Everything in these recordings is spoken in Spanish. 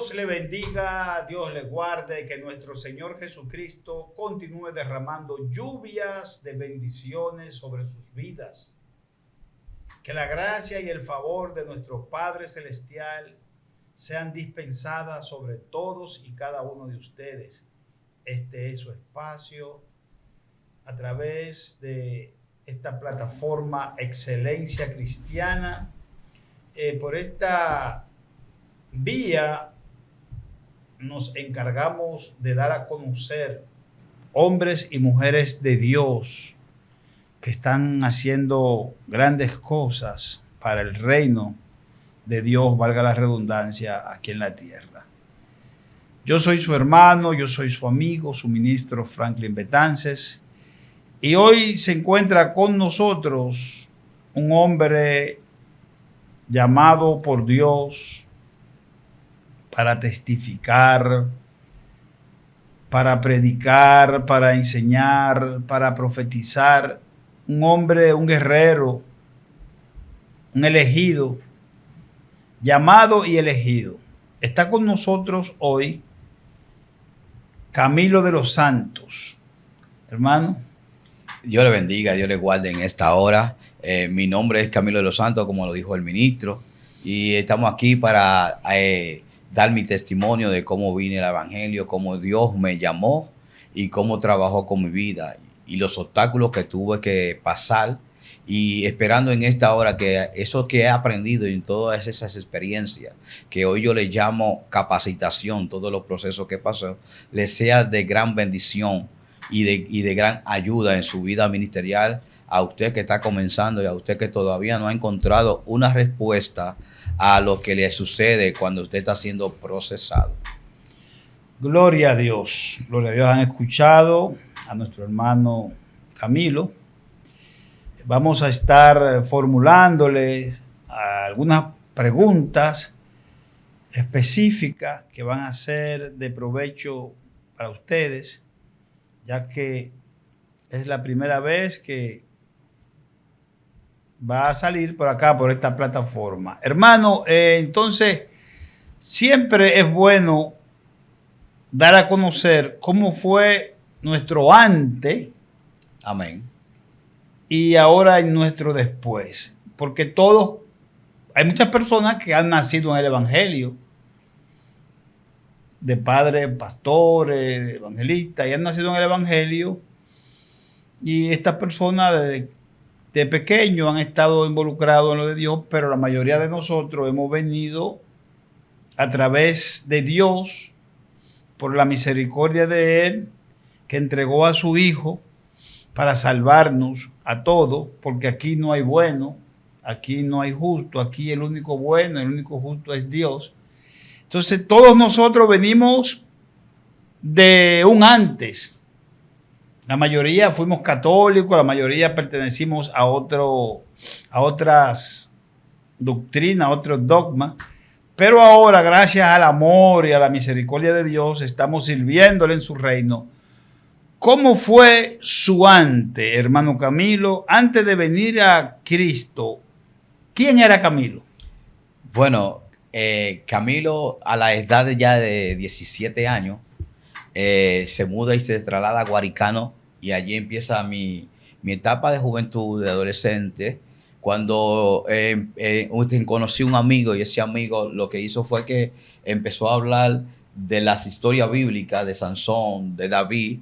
Dios le bendiga, Dios le guarde, que nuestro Señor Jesucristo continúe derramando lluvias de bendiciones sobre sus vidas. Que la gracia y el favor de nuestro Padre Celestial sean dispensadas sobre todos y cada uno de ustedes. Este es su espacio a través de esta plataforma Excelencia Cristiana. Por esta vía nos encargamos de dar a conocer hombres y mujeres de Dios que están haciendo grandes cosas para el reino de Dios, valga la redundancia, aquí en la tierra. Yo soy su hermano, yo soy su amigo, su ministro Franklin Betances, y hoy se encuentra con nosotros un hombre llamado por Dios para testificar, para predicar, para enseñar, para profetizar. Un hombre, un guerrero, un elegido, llamado y elegido. Está con nosotros hoy Camilo de los Santos. Hermano. Dios le bendiga, Dios le guarde en esta hora. Mi nombre es Camilo de los Santos, como lo dijo el ministro, y estamos aquí para dar mi testimonio de cómo vine al Evangelio, cómo Dios me llamó y cómo trabajó con mi vida y los obstáculos que tuve que pasar, y esperando en esta hora que eso que he aprendido en todas esas experiencias, que hoy yo le llamo capacitación, todos los procesos que pasó, les sea de gran bendición y de gran ayuda en su vida ministerial, a usted que está comenzando y a usted que todavía no ha encontrado una respuesta a lo que le sucede cuando usted está siendo procesado. Gloria a Dios. Gloria a Dios. Han escuchado a nuestro hermano Camilo. Vamos a estar formulándole algunas preguntas específicas que van a ser de provecho para ustedes, ya que es la primera vez que va a salir por acá, por esta plataforma. Hermano, entonces, siempre es bueno dar a conocer cómo fue nuestro antes. Amén. Y ahora en nuestro después. Porque todos, hay muchas personas que han nacido en el Evangelio, de padres pastores, evangelistas, y han nacido en el Evangelio. Y estas personas de pequeño han estado involucrados en lo de Dios, pero la mayoría de nosotros hemos venido a través de Dios, por la misericordia de Él, que entregó a su Hijo para salvarnos a todos, porque aquí no hay bueno, aquí no hay justo, aquí el único bueno, el único justo es Dios. Entonces todos nosotros venimos de un antes. La mayoría fuimos católicos, la mayoría pertenecimos a otras doctrinas, a otros dogmas, pero ahora, gracias al amor y a la misericordia de Dios, estamos sirviéndole en su reino. ¿Cómo fue su antes, hermano Camilo, antes de venir a Cristo? ¿Quién era Camilo? Bueno, Camilo a la edad ya de 17 años se muda y se traslada a Guaricano, y allí empieza mi etapa de juventud, de adolescente, cuando conocí un amigo, y ese amigo lo que hizo fue que empezó a hablar de las historias bíblicas de Sansón, de David,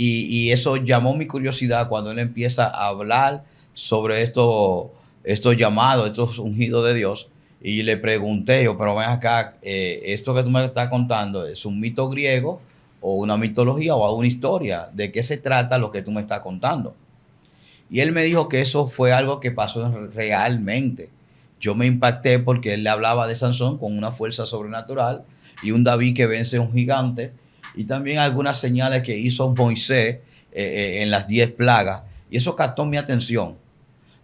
y eso llamó mi curiosidad cuando él empieza a hablar sobre estos llamados, estos ungidos de Dios. Y le pregunté yo, pero ven acá, esto que tú me estás contando, ¿es un mito griego o una mitología o una historia? ¿De qué se trata lo que tú me estás contando? Y él me dijo que eso fue algo que pasó realmente. Yo me impacté porque él le hablaba de Sansón con una fuerza sobrenatural y un David que vence a un gigante, y también algunas señales que hizo Moisés en las 10 plagas. Y eso captó mi atención.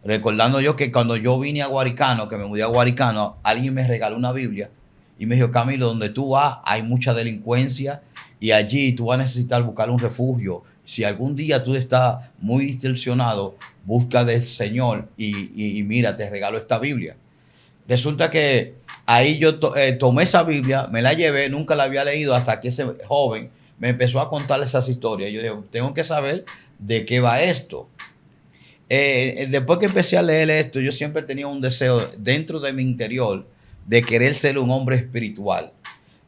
Recordando yo que cuando yo vine a Guaricano, que me mudé a Guaricano, alguien me regaló una Biblia y me dijo: Camilo, donde tú vas hay mucha delincuencia y allí tú vas a necesitar buscar un refugio. Si algún día tú estás muy distorsionado, busca del Señor y mira, te regalo esta Biblia. Resulta que Ahí yo tomé esa Biblia, me la llevé, nunca la había leído hasta que ese joven me empezó a contar esas historias. Yo dije, tengo que saber de qué va esto. Después que empecé a leer esto, yo siempre tenía un deseo dentro de mi interior de querer ser un hombre espiritual,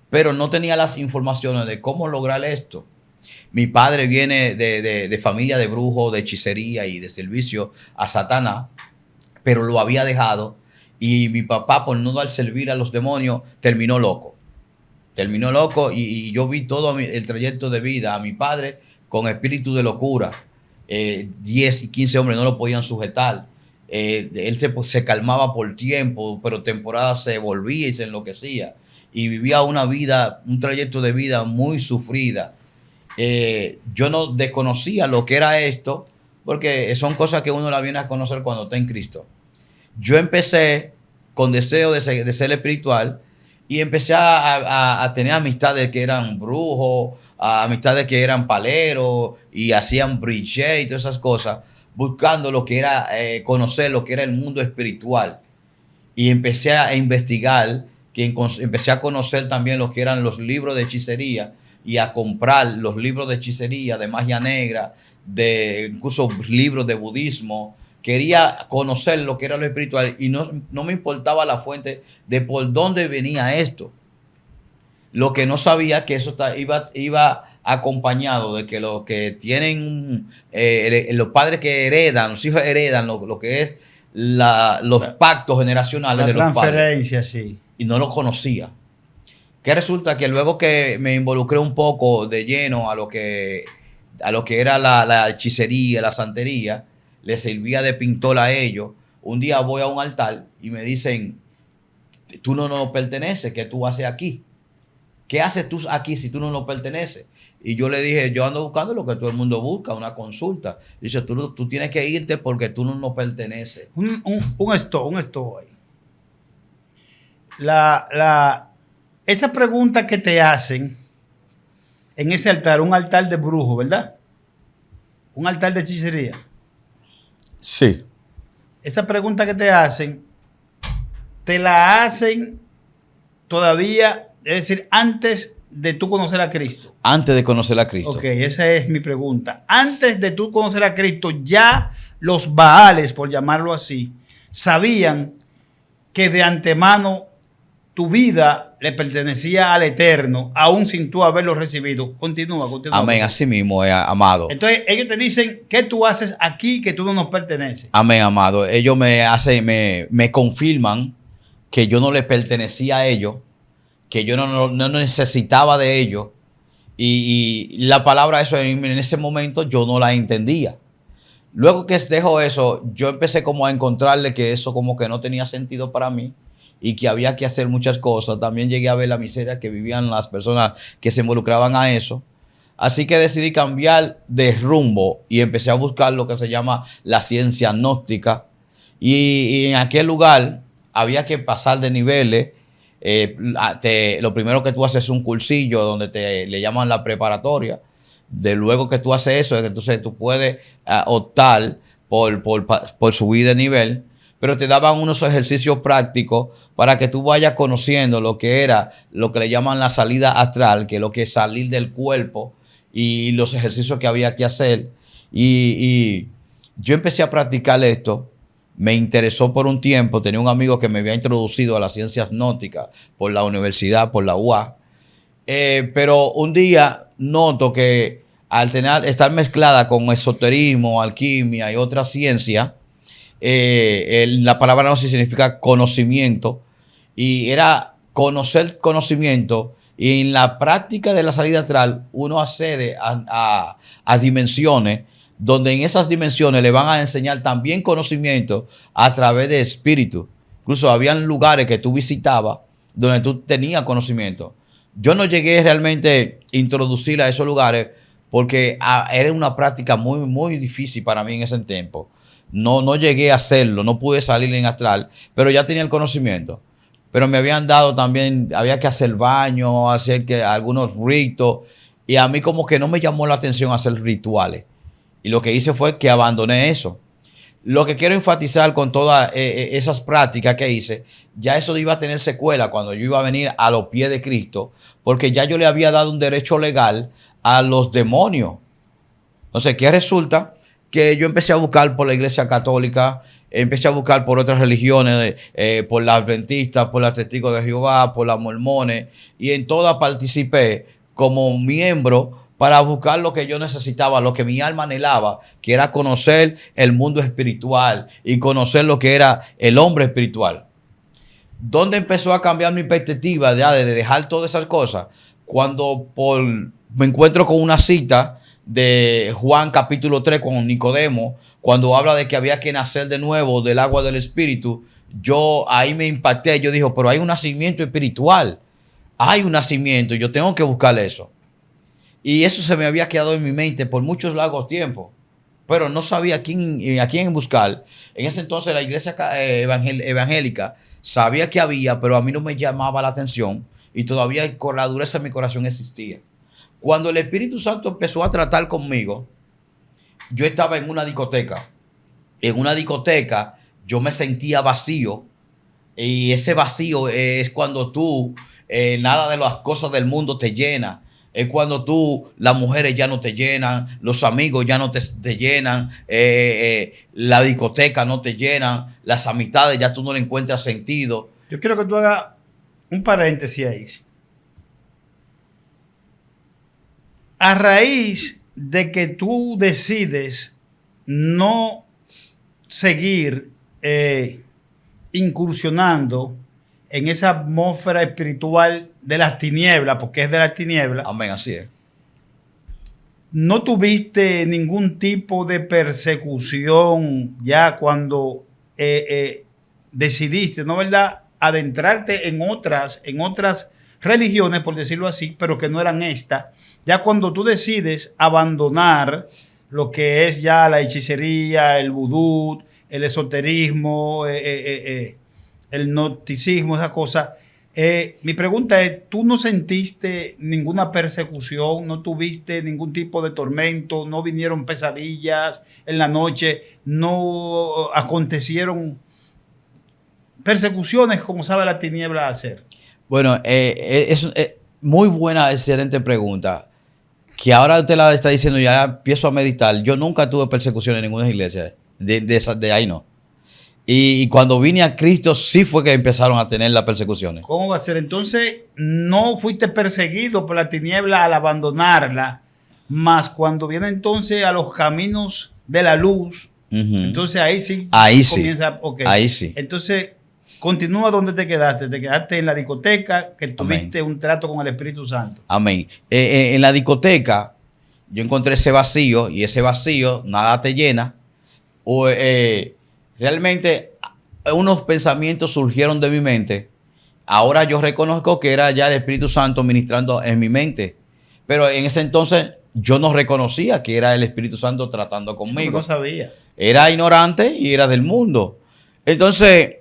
pero no tenía las informaciones de cómo lograr esto. Mi padre viene de familia de brujos, de hechicería y de servicio a Satanás, pero lo había dejado. Y mi papá, por no dar servir a los demonios, terminó loco. Terminó loco y yo vi todo el trayecto de vida a mi padre con espíritu de locura. 10 y 15 hombres no lo podían sujetar. Él se calmaba por tiempo, pero temporada se volvía y se enloquecía. Y vivía una vida, un trayecto de vida muy sufrida. Yo no desconocía lo que era esto, porque son cosas que uno la viene a conocer cuando está en Cristo. Yo empecé con deseo de ser espiritual y empecé a tener amistades que eran brujos, amistades que eran paleros y hacían briché y todas esas cosas, buscando lo que era conocer lo que era el mundo espiritual. Y empecé a investigar, empecé a conocer también lo que eran los libros de hechicería y a comprar los libros de hechicería, de magia negra, incluso libros de budismo. Quería conocer lo que era lo espiritual y no me importaba la fuente de por dónde venía esto. Lo que no sabía que eso iba acompañado de que los que tienen, los padres que heredan, los hijos heredan lo que es los pactos generacionales de los padres. La transferencia, sí. Y no lo conocía. Que resulta que luego que me involucré un poco de lleno a lo que era la hechicería, la santería, le servía de pintor a ellos. Un día voy a un altar y me dicen, tú no nos perteneces, ¿qué tú haces aquí? ¿Qué haces tú aquí si tú no nos perteneces? Y yo le dije, yo ando buscando lo que todo el mundo busca, una consulta. Dice, tú tienes que irte porque tú no nos perteneces. Un stop ahí. Esa pregunta que te hacen en ese altar, un altar de brujo, ¿verdad? Un altar de hechicería. Sí. Esa pregunta que te hacen, te la hacen todavía, es decir, antes de tú conocer a Cristo. Antes de conocer a Cristo. Ok, esa es mi pregunta. Antes de tú conocer a Cristo, ya los Baales, por llamarlo así, sabían que de antemano tu vida le pertenecía al Eterno, aún sin tú haberlo recibido. Continúa. Amén, así mismo, amado. Entonces, ellos te dicen, ¿qué tú haces aquí que tú no nos perteneces? Amén, amado. Ellos me confirman que yo no les pertenecía a ellos, que yo no necesitaba de ellos. Y la palabra eso en ese momento yo no la entendía. Luego que dejo eso, yo empecé como a encontrarle que eso como que no tenía sentido para mí y que había que hacer muchas cosas. También llegué a ver la miseria que vivían las personas que se involucraban a eso. Así que decidí cambiar de rumbo y empecé a buscar lo que se llama la ciencia gnóstica. Y en aquel lugar había que pasar de niveles. Lo primero que tú haces es un cursillo donde le llaman la preparatoria. De luego que tú haces eso, entonces tú puedes optar por subir de nivel. Pero te daban unos ejercicios prácticos para que tú vayas conociendo lo que era, lo que le llaman la salida astral, que es lo que es salir del cuerpo y los ejercicios que había que hacer. Y yo empecé a practicar esto, me interesó por un tiempo, tenía un amigo que me había introducido a las ciencias gnósticas por la universidad, por la UA. Pero un día noto que al estar mezclada con esoterismo, alquimia y otra ciencia, la palabra gnosis significa conocimiento y era conocer conocimiento, y en la práctica de la salida astral uno accede a dimensiones donde en esas dimensiones le van a enseñar también conocimiento a través de espíritu. Incluso habían lugares que tú visitabas donde tú tenías conocimiento. Yo no llegué realmente a introducir a esos lugares porque era una práctica muy, muy difícil para mí en ese tiempo. No llegué a hacerlo, no pude salir en astral, pero ya tenía el conocimiento. Pero me habían dado también, había que hacer baño, hacer algunos ritos, y a mí como que no me llamó la atención hacer rituales. Y lo que hice fue que abandoné eso. lo que quiero enfatizar con todas esas prácticas que hice, ya eso iba a tener secuela cuando yo iba a venir a los pies de Cristo, porque ya yo le había dado un derecho legal a los demonios. Entonces, ¿qué resulta? Que yo empecé a buscar por la Iglesia Católica, empecé a buscar por otras religiones, por las adventistas, por los testigos de Jehová, por las mormones, y en todas participé como miembro para buscar lo que yo necesitaba, lo que mi alma anhelaba, que era conocer el mundo espiritual y conocer lo que era el hombre espiritual. ¿Dónde empezó a cambiar mi perspectiva ya de dejar todas esas cosas? Cuando me encuentro con una cita de Juan capítulo 3 con Nicodemo, cuando habla de que había que nacer de nuevo del agua del espíritu, yo ahí me impacté, yo dije, pero hay un nacimiento espiritual, hay un nacimiento, yo tengo que buscar eso. Y eso se me había quedado en mi mente por muchos largos tiempos, pero no sabía a quién buscar. En ese entonces la iglesia evangélica sabía que había, pero a mí no me llamaba la atención y todavía con la dureza de mi corazón existía. Cuando el Espíritu Santo empezó a tratar conmigo, yo estaba en una discoteca. En una discoteca yo me sentía vacío y ese vacío es cuando tú, nada de las cosas del mundo te llena. Es cuando las mujeres ya no te llenan, los amigos ya no te llenan, la discoteca no te llenan, las amistades ya tú no le encuentras sentido. Yo quiero que tú hagas un paréntesis ahí. A raíz de que tú decides no seguir incursionando en esa atmósfera espiritual de las tinieblas, porque es de las tinieblas. Amén, así es. ¿No tuviste ningún tipo de persecución ya cuando decidiste, ¿no verdad?, adentrarte en otras religiones, por decirlo así, pero que no eran estas? Ya cuando tú decides abandonar lo que es ya la hechicería, el vudú, el esoterismo, el gnosticismo, esa cosa. Mi pregunta es, ¿tú no sentiste ninguna persecución? ¿No tuviste ningún tipo de tormento? ¿No vinieron pesadillas en la noche? ¿No acontecieron persecuciones como sabe la tiniebla hacer? Bueno, es muy buena, excelente pregunta. Que ahora usted la está diciendo, ya empiezo a meditar. Yo nunca tuve persecución en ninguna iglesia. De ahí no. Y cuando vine a Cristo, sí fue que empezaron a tener las persecuciones. ¿Cómo va a ser? Entonces, no fuiste perseguido por la tiniebla al abandonarla, más cuando viene entonces a los caminos de la luz, entonces ahí sí comienza. Sí. Okay. Ahí sí. Entonces, continúa donde te quedaste. Te quedaste en la discoteca, que tuviste un trato con el Espíritu Santo. Amén. En la discoteca, yo encontré ese vacío, y ese vacío nada te llena. Realmente unos pensamientos surgieron de mi mente. Ahora yo reconozco que era ya el Espíritu Santo ministrando en mi mente. Pero en ese entonces yo no reconocía que era el Espíritu Santo tratando conmigo. No sabía. Era ignorante y era del mundo. Entonces,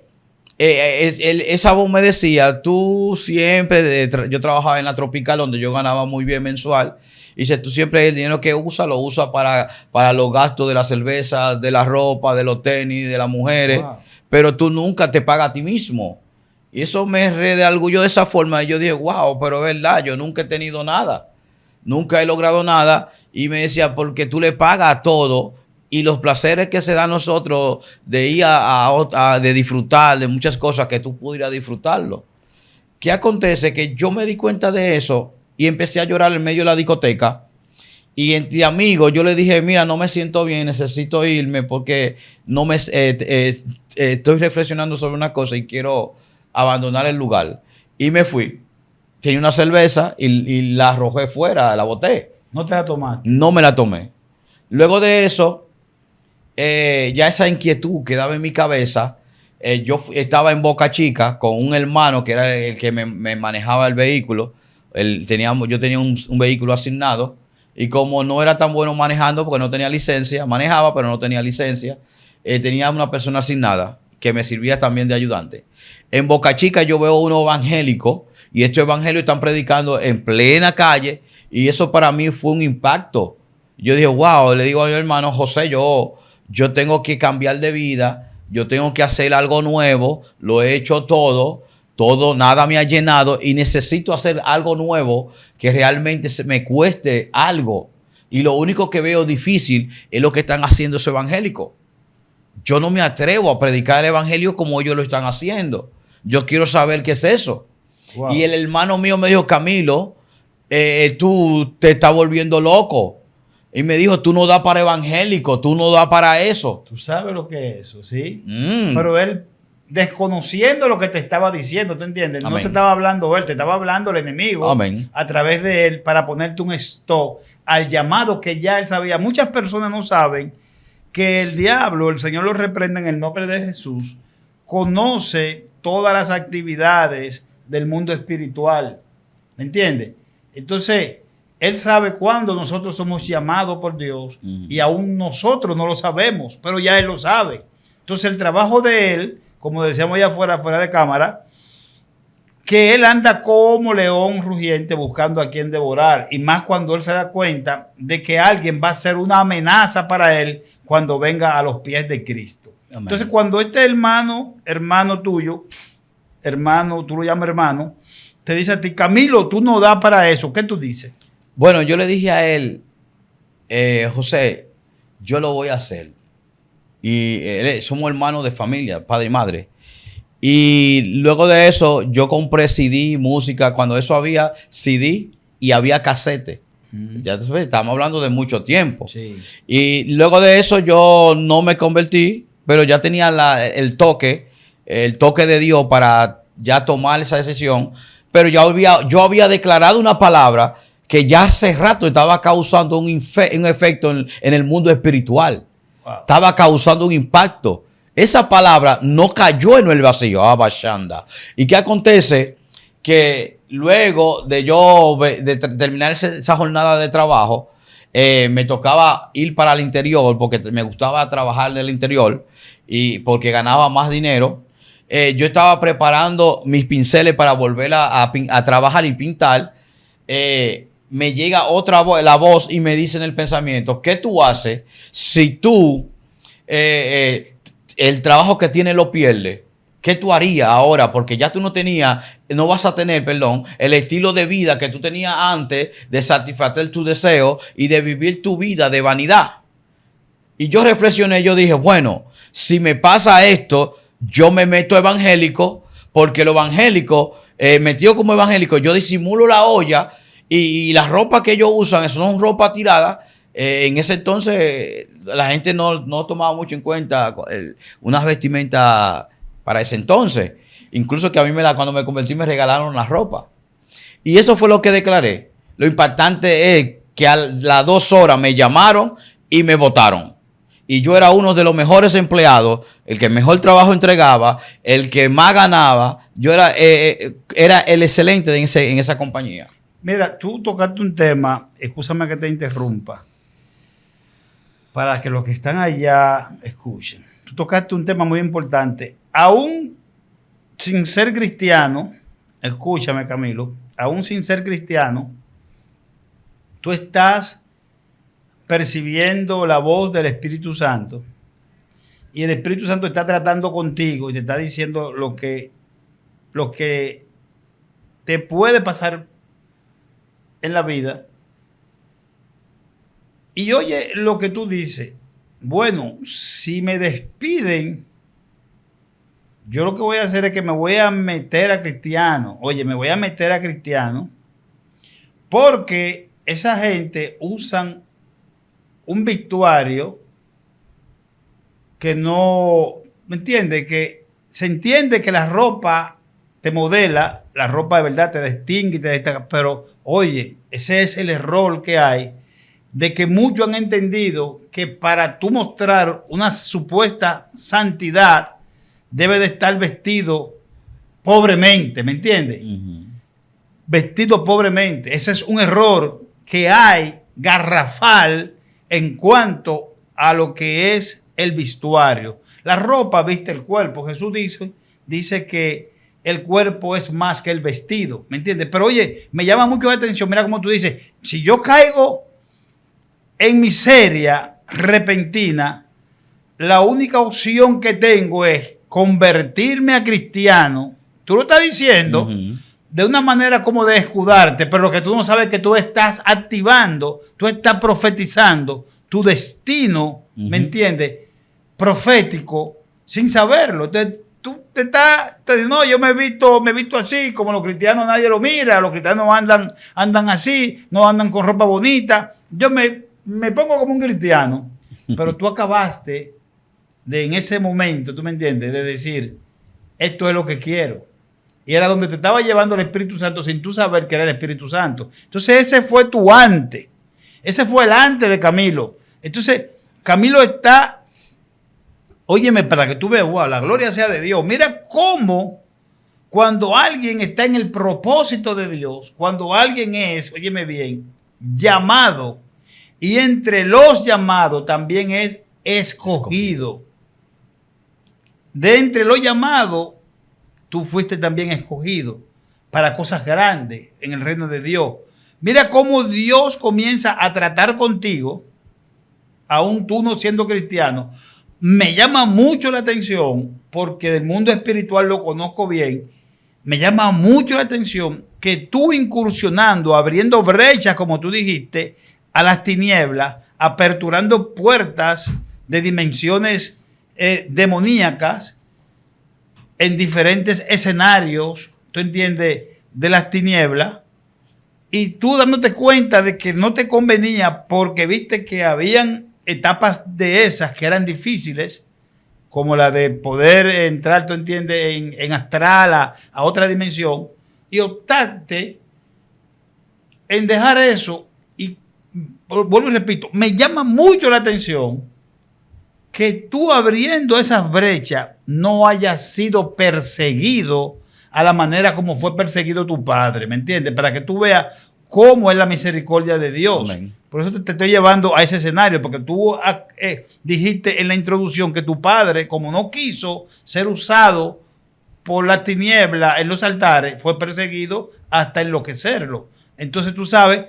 esa voz me decía, tú siempre, yo trabajaba en la Tropical donde yo ganaba muy bien mensual. Y dice, tú siempre el dinero que lo usa para los gastos de la cerveza, de la ropa, de los tenis, de las mujeres. Wow. Pero tú nunca te pagas a ti mismo. Y eso me redarguyó de esa forma. Y yo dije, wow, pero es verdad, yo nunca he tenido nada. Nunca he logrado nada. Y me decía, porque tú le pagas a todo. Y los placeres que se dan a nosotros de ir de disfrutar de muchas cosas que tú pudieras disfrutarlo. ¿Qué acontece? Que yo me di cuenta de eso. Y empecé a llorar en medio de la discoteca. Y entre amigos yo le dije, mira, no me siento bien, necesito irme porque no me estoy reflexionando sobre una cosa y quiero abandonar el lugar. Y me fui. Tenía una cerveza y la arrojé fuera, la boté. ¿No te la tomaste? No me la tomé. Luego de eso, ya esa inquietud que daba en mi cabeza, yo estaba en Boca Chica con un hermano que era el que me manejaba el vehículo. Yo tenía un vehículo asignado y como no era tan bueno manejando porque no tenía licencia, manejaba pero no tenía licencia, tenía una persona asignada que me servía también de ayudante. En Boca Chica yo veo unos evangélicos y estos evangélicos están predicando en plena calle y eso para mí fue un impacto. Yo dije, wow, le digo a mi hermano José, yo yo tengo que cambiar de vida, yo tengo que hacer algo nuevo, lo he hecho todo, nada me ha llenado y necesito hacer algo nuevo que realmente me cueste algo. Y lo único que veo difícil es lo que están haciendo esos evangélicos. Yo no me atrevo a predicar el evangelio como ellos lo están haciendo. Yo quiero saber qué es eso. Wow. Y el hermano mío me dijo, Camilo, tú te estás volviendo loco. Y me dijo, tú no das para evangélico, tú no das para eso. Tú sabes lo que es eso, ¿sí? Pero él, desconociendo lo que te estaba diciendo, ¿tú entiendes? Amén. No te estaba hablando él, te estaba hablando el enemigo. Amén. A través de él para ponerte un stop al llamado que ya él sabía. Muchas personas no saben que el diablo, el Señor lo reprende en el nombre de Jesús, conoce todas las actividades del mundo espiritual. ¿Me entiendes? Entonces, él sabe cuándo nosotros somos llamados por Dios y aún nosotros no lo sabemos, pero ya él lo sabe. Entonces, el trabajo de él, como decíamos ya fuera de cámara, que él anda como león rugiente buscando a quien devorar. Y más cuando él se da cuenta de que alguien va a ser una amenaza para él cuando venga a los pies de Cristo. Amén. Entonces, cuando este hermano tuyo, tú lo llamas hermano, te dice a ti, Camilo, tú no das para eso, ¿qué tú dices? Bueno, yo le dije a él, José, yo lo voy a hacer. Y somos hermanos de familia, padre y madre. Y luego de eso, yo compré CD, música, cuando eso había CD y había casete. Ya estamos hablando de mucho tiempo. Sí. Y luego de eso yo no me convertí, pero ya tenía el toque de Dios para ya tomar esa decisión. Pero yo había declarado una palabra que ya hace rato estaba causando un efecto en el mundo espiritual. Wow. Estaba causando un impacto. Esa palabra no cayó en el vacío. Abashanda. ¿Y qué acontece? Que luego de terminar esa jornada de trabajo, me tocaba ir para el interior porque me gustaba trabajar en el interior y porque ganaba más dinero. Yo estaba preparando mis pinceles para volver a trabajar y pintar. Me llega la voz y me dice en el pensamiento, ¿qué tú haces si tú el trabajo que tienes lo pierdes? ¿Qué tú harías ahora? Porque ya tú no vas a tener, el estilo de vida que tú tenías antes de satisfacer tus deseos y de vivir tu vida de vanidad. Y yo reflexioné, yo dije, bueno, si me pasa esto, yo me meto evangélico, porque lo evangélico, metido como evangélico, yo disimulo la olla y la ropa que ellos usan, eso no es ropa tirada. En ese entonces la gente no tomaba mucho en cuenta unas vestimentas para ese entonces. Incluso que a mí cuando me convertí me regalaron la ropa. Y eso fue lo que declaré. Lo impactante es que a las 2 horas me llamaron y me votaron. Y yo era uno de los mejores empleados, el que mejor trabajo entregaba, el que más ganaba. Yo era el excelente en esa compañía. Mira, tú tocaste un tema, escúchame que te interrumpa, para que los que están allá escuchen. Tú tocaste un tema muy importante. Aún sin ser cristiano, escúchame Camilo, aún sin ser cristiano, tú estás percibiendo la voz del Espíritu Santo y el Espíritu Santo está tratando contigo y te está diciendo lo que te puede pasar en la vida. Y oye lo que tú dices, bueno, si me despiden, yo lo que voy a hacer es que me voy a meter a cristiano. Oye, me voy a meter a cristiano porque esa gente usan un vestuario que no, ¿me entiendes? Que se entiende que la ropa te modela, la ropa de verdad te distingue y te destaca, pero oye, ese es el error que hay, de que muchos han entendido que para tú mostrar una supuesta santidad debe de estar vestido pobremente, ¿me entiendes? Vestido pobremente. Ese es un error que hay garrafal en cuanto a lo que es el vestuario. La ropa viste el cuerpo. Jesús dice que el cuerpo es más que el vestido, ¿me entiendes? Pero oye, me llama mucho la atención, mira cómo tú dices, si yo caigo en miseria repentina, la única opción que tengo es convertirme a cristiano. Tú lo estás diciendo de una manera como de escudarte, pero lo que tú no sabes es que tú estás activando, tú estás profetizando tu destino, ¿me entiendes? Profético, sin saberlo. Entonces, tú te dices, no, yo me he visto así, como los cristianos nadie lo mira, los cristianos andan así, no andan con ropa bonita. Yo me pongo como un cristiano, pero tú acabaste en ese momento, ¿tú me entiendes? De decir, esto es lo que quiero. Y era donde te estaba llevando el Espíritu Santo sin tú saber que era el Espíritu Santo. Entonces ese fue tu antes. Ese fue el antes de Camilo. Entonces Camilo está, óyeme, para que tú veas, wow, la gloria sea de Dios. Mira cómo cuando alguien está en el propósito de Dios, cuando alguien es, óyeme bien, llamado, y entre los llamados también es escogido. De entre los llamados, tú fuiste también escogido para cosas grandes en el reino de Dios. Mira cómo Dios comienza a tratar contigo, aún tú no siendo cristiano. Me llama mucho la atención, porque del mundo espiritual lo conozco bien. Me llama mucho la atención que tú incursionando, abriendo brechas, como tú dijiste, a las tinieblas, aperturando puertas de dimensiones demoníacas en diferentes escenarios, ¿tú entiendes?, de las tinieblas, y tú dándote cuenta de que no te convenía porque viste que habían etapas de esas que eran difíciles, como la de poder entrar, tú entiendes, en astral a otra dimensión, y optaste en dejar eso. Y vuelvo y repito, me llama mucho la atención que tú abriendo esas brechas no hayas sido perseguido a la manera como fue perseguido tu padre, ¿me entiendes? Para que tú veas cómo es la misericordia de Dios. Amén. Por eso te estoy llevando a ese escenario, porque tú dijiste en la introducción que tu padre, como no quiso ser usado por la tiniebla en los altares, fue perseguido hasta enloquecerlo. Entonces tú sabes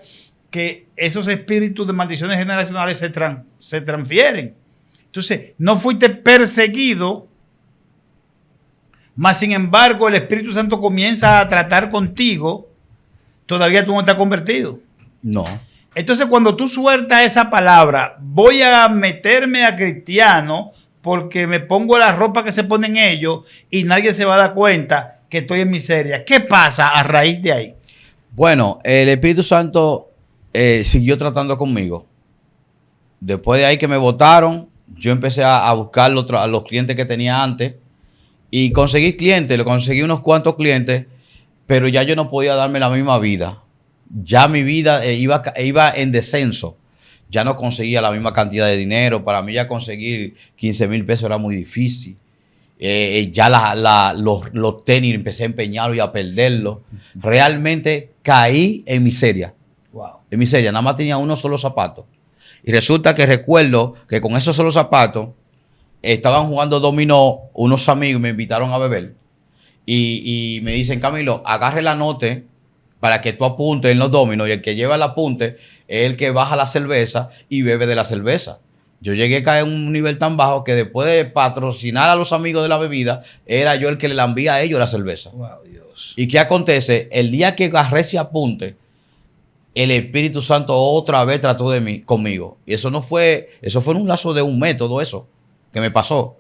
que esos espíritus de maldiciones generacionales se transfieren. Entonces, no fuiste perseguido, mas sin embargo el Espíritu Santo comienza a tratar contigo, todavía tú no estás convertido. No. Entonces, cuando tú sueltas esa palabra, voy a meterme a cristiano porque me pongo la ropa que se ponen ellos y nadie se va a dar cuenta que estoy en miseria. ¿Qué pasa a raíz de ahí? Bueno, el Espíritu Santo siguió tratando conmigo. Después de ahí que me votaron, yo empecé a buscar a los clientes que tenía antes y conseguí clientes, le conseguí unos cuantos clientes, pero ya yo no podía darme la misma vida. Ya mi vida iba en descenso. Ya no conseguía la misma cantidad de dinero. Para mí ya conseguir 15,000 pesos era muy difícil. Ya los tenis empecé a empeñarlos y a perderlos. Realmente caí en miseria. Wow. En miseria. Nada más tenía unos solo zapatos. Y resulta que recuerdo que con esos solos zapatos estaban jugando dominó unos amigos, me invitaron a beber. Y me dicen, Camilo, agarre la nota para que tú apuntes en los dominos, y el que lleva el apunte es el que baja la cerveza y bebe de la cerveza. Yo llegué a caer en un nivel tan bajo que después de patrocinar a los amigos de la bebida, era yo el que le lambía a ellos la cerveza. Wow, Dios. ¿Y qué acontece? El día que agarré ese apunte, el Espíritu Santo otra vez trató conmigo. Y eso fue en un lazo de un mes, todo eso que me pasó.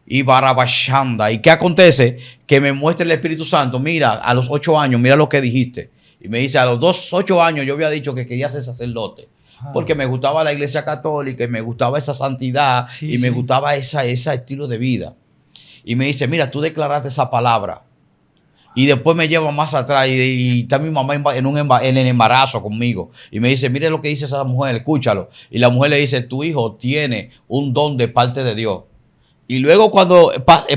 Y barabashanda. ¿Y qué acontece? Que me muestra el Espíritu Santo. Mira, a los 8 años, mira lo que dijiste. Y me dice, a los 8 años yo había dicho que quería ser sacerdote. Porque me gustaba la iglesia católica y me gustaba esa santidad, sí, y me gustaba ese estilo de vida. Y me dice, mira, tú declaraste esa palabra. Y después me lleva más atrás y está mi mamá en el embarazo conmigo. Y me dice, mire lo que dice esa mujer, escúchalo. Y la mujer le dice, tu hijo tiene un don de parte de Dios. Y luego cuando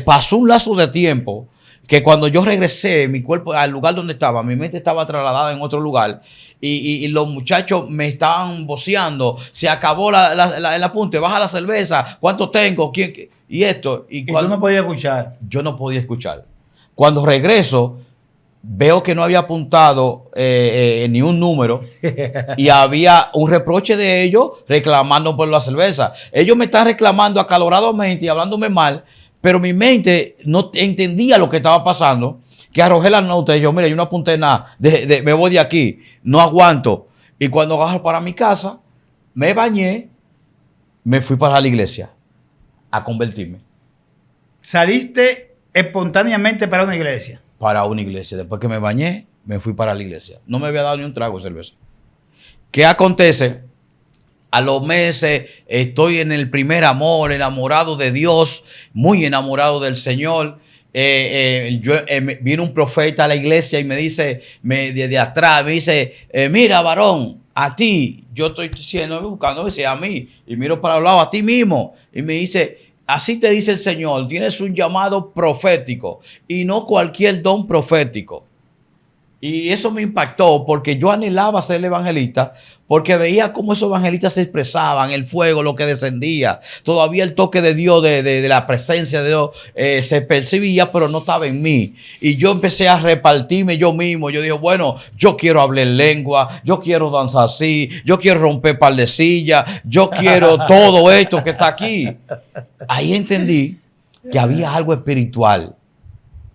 pasó un lazo de tiempo, que cuando yo regresé, mi cuerpo al lugar donde estaba, mi mente estaba trasladada en otro lugar, y los muchachos me estaban voceando, se acabó el apunte, baja la cerveza, ¿cuánto tengo? ¿Quién? Y esto. Y tú no podías escuchar. Yo no podía escuchar. Cuando regreso, veo que no había apuntado ni un número y había un reproche de ellos reclamando por la cerveza. Ellos me están reclamando acaloradamente y hablándome mal, pero mi mente no entendía lo que estaba pasando, que arrojé la nota y yo, mira, yo no apunté nada, me voy de aquí, no aguanto. Y cuando bajo para mi casa, me bañé, me fui para la iglesia a convertirme. Saliste espontáneamente para una iglesia. Para una iglesia. Después que me bañé, me fui para la iglesia. No me había dado ni un trago de cerveza. ¿Qué acontece? A los meses estoy en el primer amor, enamorado de Dios, muy enamorado del Señor. Viene un profeta a la iglesia y me dice, desde atrás, me dice, mira, varón, a ti, yo estoy diciendo, buscando, me dice, a mí, y miro para el lado, a ti mismo, y me dice, así te dice el Señor, tienes un llamado profético y no cualquier don profético. Y eso me impactó porque yo anhelaba ser el evangelista, porque veía cómo esos evangelistas se expresaban, el fuego, lo que descendía. Todavía el toque de Dios, de la presencia de Dios, se percibía, pero no estaba en mí. Y yo empecé a repartirme yo mismo. Yo dije, bueno, yo quiero hablar en lengua, yo quiero danzar así, yo quiero romper par de sillas, yo quiero todo esto que está aquí. Ahí entendí que había algo espiritual.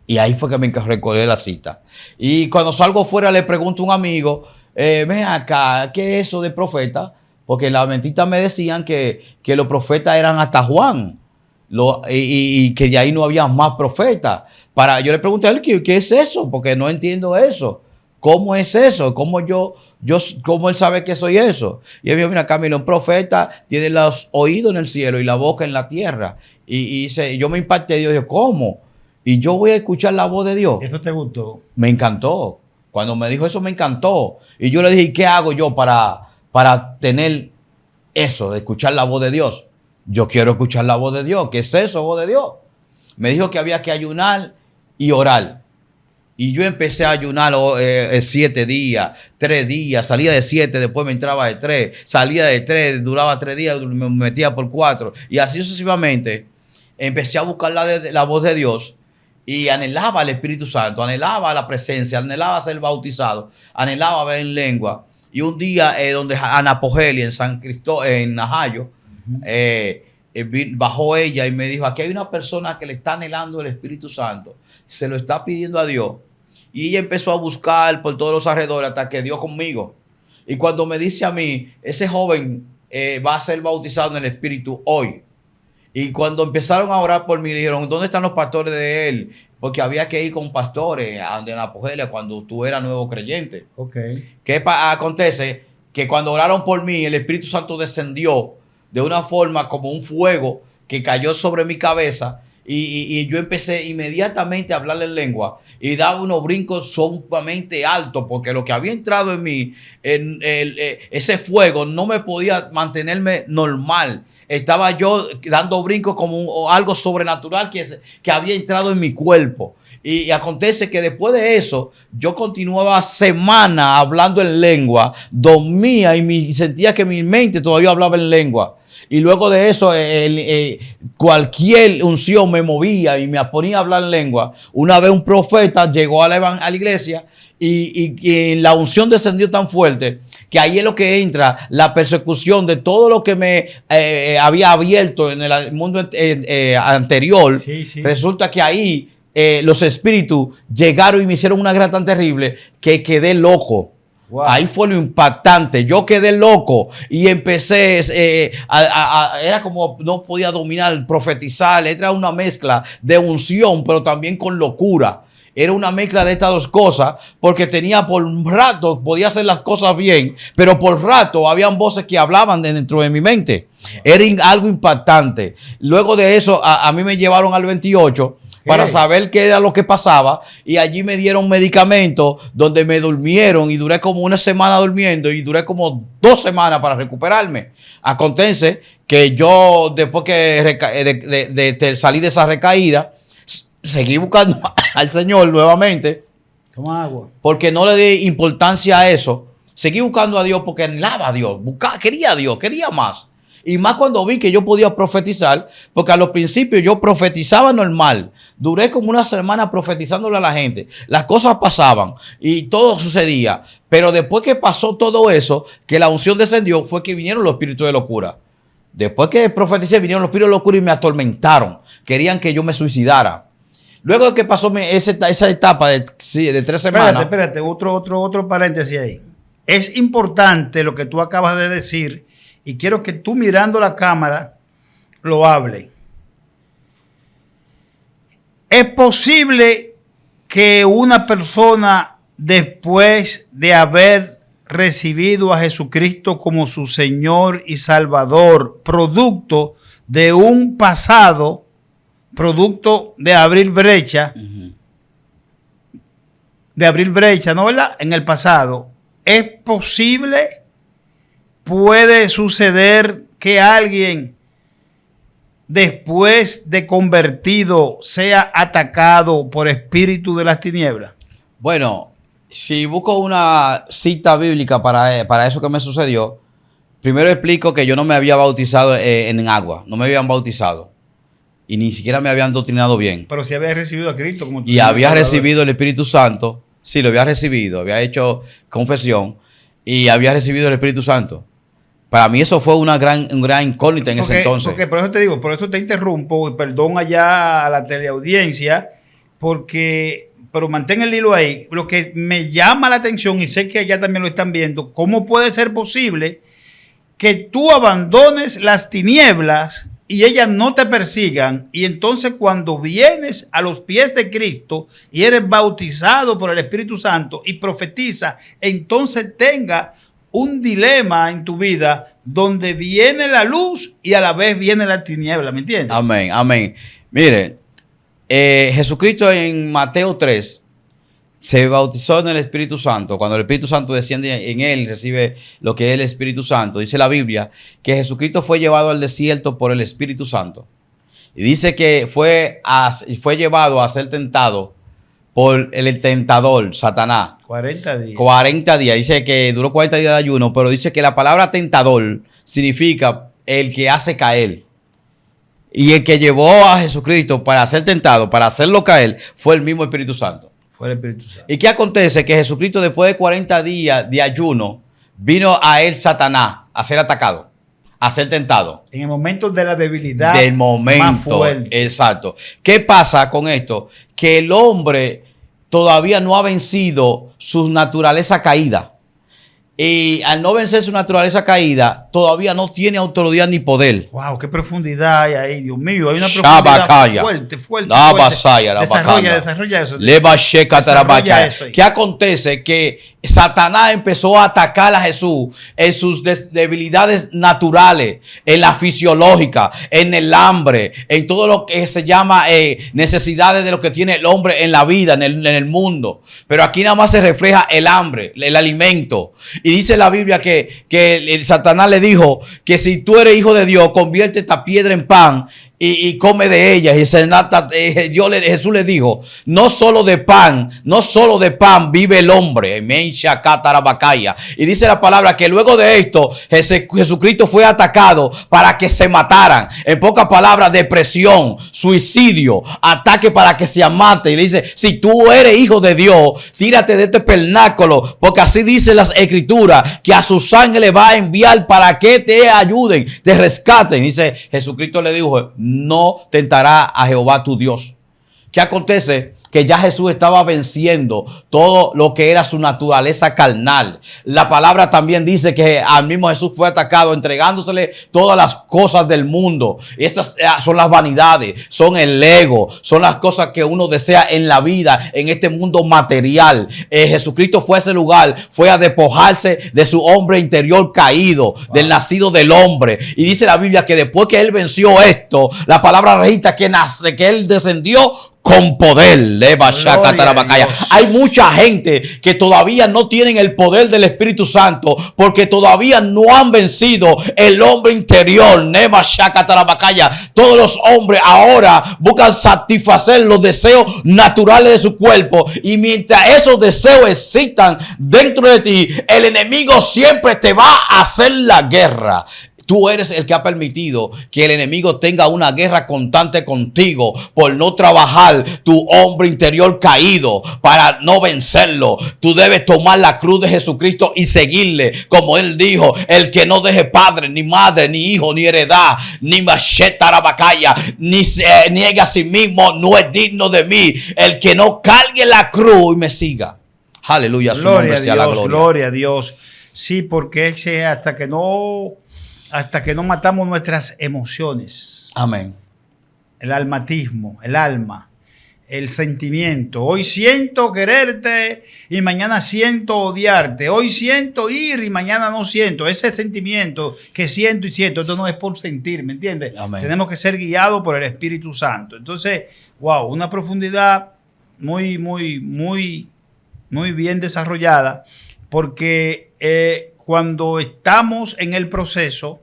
Y ahí fue que me recordé la cita. Y cuando salgo fuera le pregunto a un amigo, ven acá, ¿qué es eso de profeta? Porque en la mentita me decían que los profetas eran hasta Juan. Y que de ahí no había más profetas. Yo le pregunté a él, ¿qué es eso? Porque no entiendo eso. ¿Cómo es eso? ¿Cómo él sabe que soy eso? Y él me dijo, mira, Camilo, un profeta tiene los oídos en el cielo y la boca en la tierra. Y yo me impacté y yo dije, ¿cómo? Y yo voy a escuchar la voz de Dios. ¿Eso te gustó? Me encantó. Cuando me dijo eso me encantó. Y yo le dije, ¿qué hago yo para tener eso, de escuchar la voz de Dios? Yo quiero escuchar la voz de Dios. ¿Qué es eso, voz de Dios? Me dijo que había que ayunar y orar. Y yo empecé a ayunar 7 días, 3 días, salía de 7, después me entraba de 3, salía de 3, duraba 3 días, me metía por 4. Y así sucesivamente empecé a buscar la voz de Dios. Y anhelaba al Espíritu Santo, anhelaba la presencia, anhelaba ser bautizado, anhelaba ver en lengua. Y un día donde Ana Pogeli en San Cristóbal, en Najayo, bajó ella y me dijo, aquí hay una persona que le está anhelando el Espíritu Santo, se lo está pidiendo a Dios. Y ella empezó a buscar por todos los alrededores hasta que dio conmigo. Y cuando me dice a mí, ese joven va a ser bautizado en el Espíritu hoy. Y cuando empezaron a orar por mí, dijeron, ¿dónde están los pastores de él? Porque había que ir con pastores a donde en Apogelia cuando tú eras nuevo creyente. Okay. ¿Qué acontece? Que cuando oraron por mí, el Espíritu Santo descendió de una forma como un fuego que cayó sobre mi cabeza y yo empecé inmediatamente a hablarle en lengua y daba unos brincos sumamente altos porque lo que había entrado en mí, ese fuego no me podía mantenerme normal. Estaba yo dando brincos como algo sobrenatural que había entrado en mi cuerpo. Y acontece que después de eso, yo continuaba semanas hablando en lengua, dormía y sentía que mi mente todavía hablaba en lengua. Y luego de eso, cualquier unción me movía y me ponía a hablar en lengua. Una vez un profeta llegó a la iglesia y la unción descendió tan fuerte que ahí es lo que entra la persecución de todo lo que me había abierto en el mundo anterior. Sí, sí. Resulta que ahí los espíritus llegaron y me hicieron una guerra tan terrible que quedé loco. Wow. Ahí fue lo impactante. Yo quedé loco y empecé, era como no podía dominar, profetizar. Era una mezcla de unción, pero también con locura. Era una mezcla de estas dos cosas, porque tenía por rato, podía hacer las cosas bien, pero por rato habían voces que hablaban dentro de mi mente. Era algo impactante. Luego de eso, a mí me llevaron al 28 para saber qué era lo que pasaba, y allí me dieron medicamentos donde me durmieron y duré como una semana durmiendo y duré como 2 semanas para recuperarme. Acontece que yo, después que salí de esa recaída, seguí buscando al Señor nuevamente. Toma agua. Porque no le di importancia a eso. Seguí buscando a Dios porque anhelaba a Dios. Quería a Dios, quería más. Y más cuando vi que yo podía profetizar, porque a los principios yo profetizaba normal. Duré como una semana profetizándole a la gente. Las cosas pasaban y todo sucedía. Pero después que pasó todo eso, que la unción descendió, fue que vinieron los espíritus de locura. Después que profeticé, vinieron los espíritus de locura y me atormentaron. Querían que yo me suicidara. Luego de que pasó esa etapa de 3 semanas. Espérate, otro paréntesis ahí. Es importante lo que tú acabas de decir y quiero que tú, mirando la cámara, lo hables. Es posible que una persona, después de haber recibido a Jesucristo como su Señor y Salvador, producto de un pasado, producto de abrir brecha, ¿no, verdad? En el pasado, es posible, puede suceder que alguien después de convertido sea atacado por espíritu de las tinieblas. Bueno, si busco una cita bíblica para eso que me sucedió, primero explico que yo no me había bautizado en agua, no me habían bautizado. Y ni siquiera me habían doctrinado bien. Pero si habías recibido a Cristo. Como y había recibido el Espíritu Santo. Sí, lo había recibido. Había hecho confesión. Y había recibido el Espíritu Santo. Para mí eso fue una gran incógnita en ese entonces. Porque por eso te digo, por eso te interrumpo. Y perdón allá a la teleaudiencia. Pero mantén el hilo ahí. Lo que me llama la atención, y sé que allá también lo están viendo, ¿cómo puede ser posible que tú abandones las tinieblas y ellas no te persigan, y entonces cuando vienes a los pies de Cristo y eres bautizado por el Espíritu Santo y profetiza, entonces tenga un dilema en tu vida donde viene la luz y a la vez viene la tiniebla, ¿me entiendes? Amén, amén. Mire, Jesucristo en Mateo 3 se bautizó en el Espíritu Santo. Cuando el Espíritu Santo desciende en él, recibe lo que es el Espíritu Santo. Dice la Biblia que Jesucristo fue llevado al desierto por el Espíritu Santo. Y dice que fue llevado a ser tentado por el tentador, Satanás. 40 días. 40 días. Dice que duró 40 días de ayuno, pero dice que la palabra tentador significa el que hace caer. Y el que llevó a Jesucristo para ser tentado, para hacerlo caer, fue el mismo Espíritu Santo. El Espíritu Santo. ¿Y qué acontece? Que Jesucristo, después de 40 días de ayuno, vino a él Satanás a ser atacado, a ser tentado. En el momento de la debilidad. Del momento. Más fuerte. Exacto. ¿Qué pasa con esto? Que el hombre todavía no ha vencido su naturaleza caída. Y al no vencer su naturaleza caída, todavía no tiene autoridad ni poder. Wow, qué profundidad hay ahí, Dios mío. Hay una profundidad fuerte. Desarrolla eso. Desarrolla eso. ¿Qué acontece? Que Satanás empezó a atacar a Jesús en sus debilidades naturales, en la fisiológica, en el hambre, en todo lo que se llama necesidades de lo que tiene el hombre en la vida, en el mundo. Pero aquí nada más se refleja el hambre, el alimento. Y dice la Biblia que Satanás le dijo que si tú eres hijo de Dios, convierte esta piedra en pan y come de ella. Y Jesús le dijo, no solo de pan vive el hombre. Y dice la palabra que luego de esto Jesucristo fue atacado para que se mataran. En pocas palabras, depresión, suicidio, ataque para que se mate. Y le dice, si tú eres hijo de Dios, tírate de este pernáculo, porque así dice las escrituras, que a sus ángeles va a enviar para que te ayuden, te rescaten. Dice, Jesucristo le dijo, no tentará a Jehová tu Dios. ¿Qué acontece? Que ya Jesús estaba venciendo todo lo que era su naturaleza carnal. La palabra también dice que al mismo Jesús fue atacado, entregándosele todas las cosas del mundo. Y estas son las vanidades, son el ego, son las cosas que uno desea en la vida, en este mundo material. Jesucristo fue a ese lugar, fue a despojarse de su hombre interior caído, del nacido del hombre. Y dice la Biblia que después que él venció esto, la palabra registra que él descendió con poder. Hay mucha gente que todavía no tienen el poder del Espíritu Santo porque todavía no han vencido el hombre interior. Todos los hombres ahora buscan satisfacer los deseos naturales de su cuerpo, y mientras esos deseos existan dentro de ti, el enemigo siempre te va a hacer la guerra. Tú eres el que ha permitido que el enemigo tenga una guerra constante contigo por no trabajar tu hombre interior caído para no vencerlo. Tú debes tomar la cruz de Jesucristo y seguirle, como él dijo: el que no deje padre, ni madre, ni hijo, ni heredad, ni macheta arabacaya, ni se niegue a sí mismo, no es digno de mí. El que no cargue la cruz y me siga. Aleluya, su nombre sea la gloria. Gloria a Dios. Sí, porque ese hasta que no matamos nuestras emociones. Amén. El almatismo, el alma, el sentimiento. Hoy siento quererte y mañana siento odiarte. Hoy siento ir y mañana no siento. Ese sentimiento que siento y siento, esto no es por sentir, ¿me entiendes? Amén. Tenemos que ser guiados por el Espíritu Santo. Entonces, wow, una profundidad muy, muy, muy, muy bien desarrollada, porque cuando estamos en el proceso,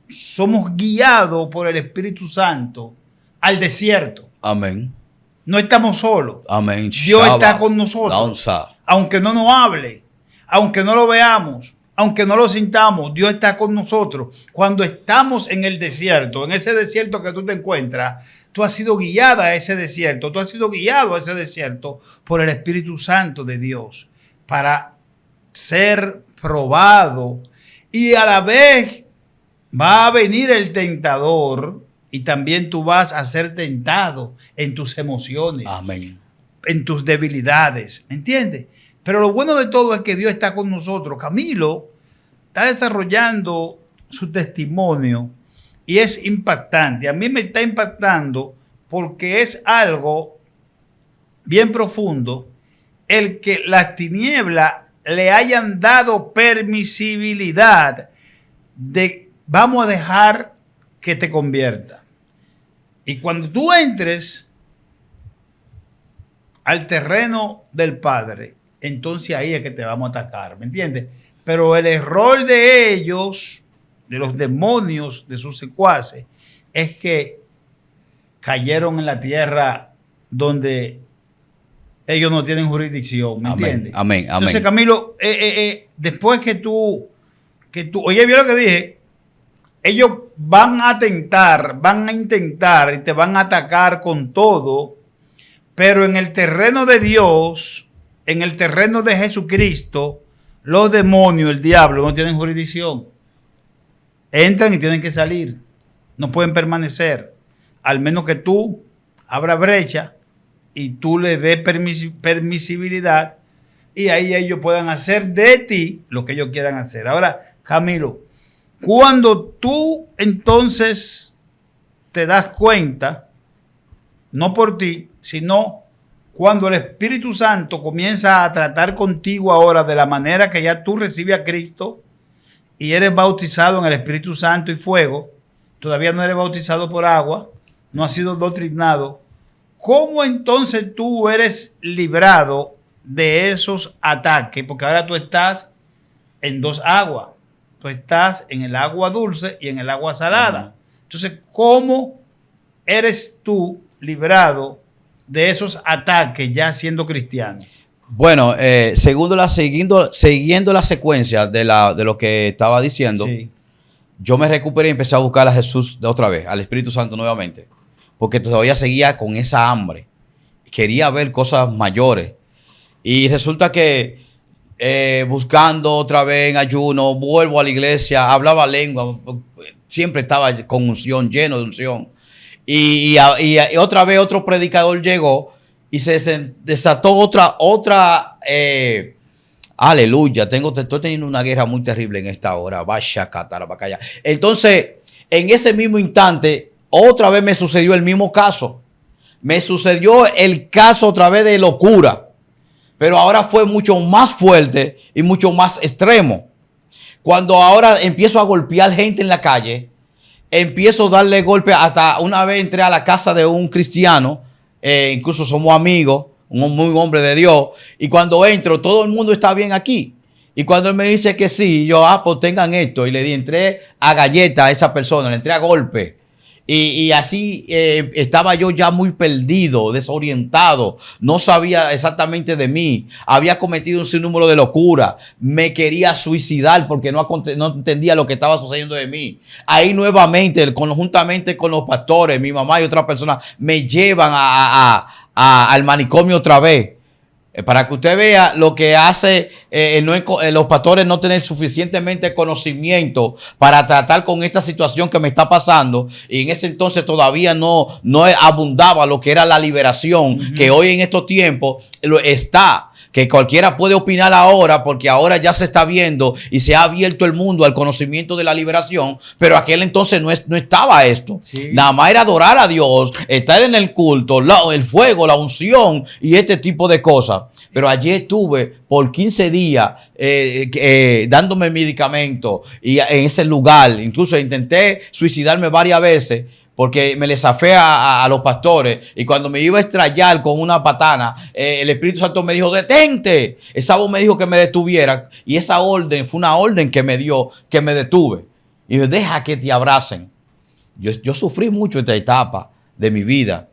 somos guiados por el Espíritu Santo al desierto. Amén. No estamos solos. Amén. Dios está con nosotros. Aunque no nos hable, aunque no lo veamos, aunque no lo sintamos, Dios está con nosotros. Cuando estamos en el desierto, en ese desierto que tú te encuentras, tú has sido guiada a ese desierto, tú has sido guiado a ese desierto por el Espíritu Santo de Dios para ser probado, y a la vez va a venir el tentador y también tú vas a ser tentado en tus emociones. Amén. En tus debilidades, ¿me entiendes? Pero lo bueno de todo es que Dios está con nosotros. Camilo está desarrollando su testimonio y es impactante. A mí me está impactando porque es algo bien profundo el que las tinieblas le hayan dado permisibilidad de vamos a dejar que te convierta. Y cuando tú entres al terreno del Padre, entonces ahí es que te vamos a atacar, ¿me entiendes? Pero el error de ellos, de los demonios, de sus secuaces, es que cayeron en la tierra donde ellos no tienen jurisdicción, ¿me entiendes? Amén, amén. Entonces, Camilo, después que tú, oye, ¿vio lo que dije? Ellos van a intentar y te van a atacar con todo, pero en el terreno de Dios, en el terreno de Jesucristo, los demonios, el diablo, no tienen jurisdicción. Entran y tienen que salir. No pueden permanecer, al menos que tú abras brecha y tú le des permisibilidad, y ahí ellos puedan hacer de ti lo que ellos quieran hacer. Ahora, Camilo, cuando tú entonces te das cuenta, no por ti, sino cuando el Espíritu Santo comienza a tratar contigo ahora de la manera que ya tú recibes a Cristo y eres bautizado en el Espíritu Santo y fuego, todavía no eres bautizado por agua, no has sido doctrinado, ¿cómo entonces tú eres librado de esos ataques? Porque ahora tú estás en dos aguas. Tú estás en el agua dulce y en el agua salada. Entonces, ¿cómo eres tú librado de esos ataques ya siendo cristiano? Bueno, siguiendo la secuencia de lo que estaba diciendo, sí, yo me recuperé y empecé a buscar a Jesús de otra vez, al Espíritu Santo nuevamente, porque todavía seguía con esa hambre. Quería ver cosas mayores. Y resulta que buscando otra vez en ayuno, vuelvo a la iglesia, hablaba lengua, siempre estaba con unción, lleno de unción. Y otra vez otro predicador llegó y se desató otra aleluya, estoy teniendo una guerra muy terrible en esta hora. Vaya catarabacaya. Entonces, en ese mismo instante, otra vez me sucedió el mismo caso. Me sucedió el caso otra vez de locura. Pero ahora fue mucho más fuerte y mucho más extremo. Cuando ahora empiezo a golpear gente en la calle, empiezo a darle golpe. Hasta una vez entré a la casa de un cristiano, incluso somos amigos, un muy hombre de Dios. Y cuando entro, todo el mundo está bien aquí. Y cuando él me dice que sí, yo, pues tengan esto. Y entré a galleta a esa persona, le entré a golpe. Y así estaba yo ya muy perdido, desorientado, no sabía exactamente de mí, había cometido un sinnúmero de locura, me quería suicidar porque no entendía lo que estaba sucediendo de mí. Ahí nuevamente, conjuntamente con los pastores, mi mamá y otras personas, me llevan al manicomio otra vez. Para que usted vea lo que hace los pastores no tener suficientemente conocimiento para tratar con esta situación que me está pasando. Y en ese entonces todavía no abundaba lo que era la liberación, que hoy en estos tiempos está. Que cualquiera puede opinar ahora, porque ahora ya se está viendo y se ha abierto el mundo al conocimiento de la liberación, pero aquel entonces no estaba esto. Sí. Nada más era adorar a Dios, estar en el culto, el fuego, la unción y este tipo de cosas. Pero allí estuve por 15 días dándome medicamentos y en ese lugar. Incluso intenté suicidarme varias veces, porque me le zafé a los pastores, y cuando me iba a estrellar con una patana, el Espíritu Santo me dijo, detente. Esa voz me dijo que me detuviera, y esa orden fue una orden que me dio, que me detuve. Y yo, deja que te abracen. Yo sufrí mucho esta etapa de mi vida.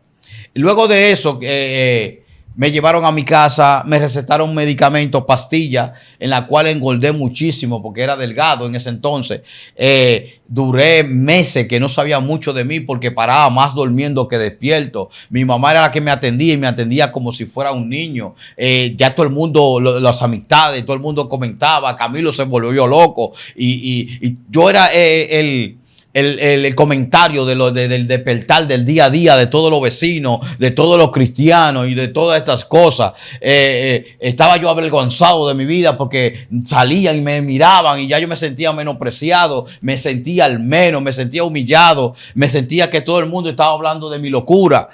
Y luego de eso, me llevaron a mi casa, me recetaron medicamentos, pastillas, en la cual engordé muchísimo porque era delgado en ese entonces. Duré meses que no sabía mucho de mí porque paraba más durmiendo que despierto. Mi mamá era la que me atendía y me atendía como si fuera un niño. Ya todo el mundo, las amistades, todo el mundo comentaba, Camilo se volvió loco. Y yo era el comentario del despertar del día a día de todos los vecinos, de todos los cristianos y de todas estas cosas. Estaba yo avergonzado de mi vida porque salían y me miraban y ya yo me sentía menospreciado, me sentía al menos, me sentía humillado, me sentía que todo el mundo estaba hablando de mi locura.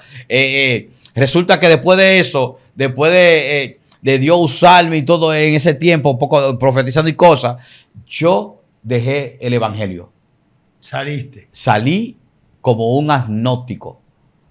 Resulta que después de eso, después de Dios usarme y todo en ese tiempo, un poco profetizando y cosas, yo dejé el evangelio. Salí como un agnóstico.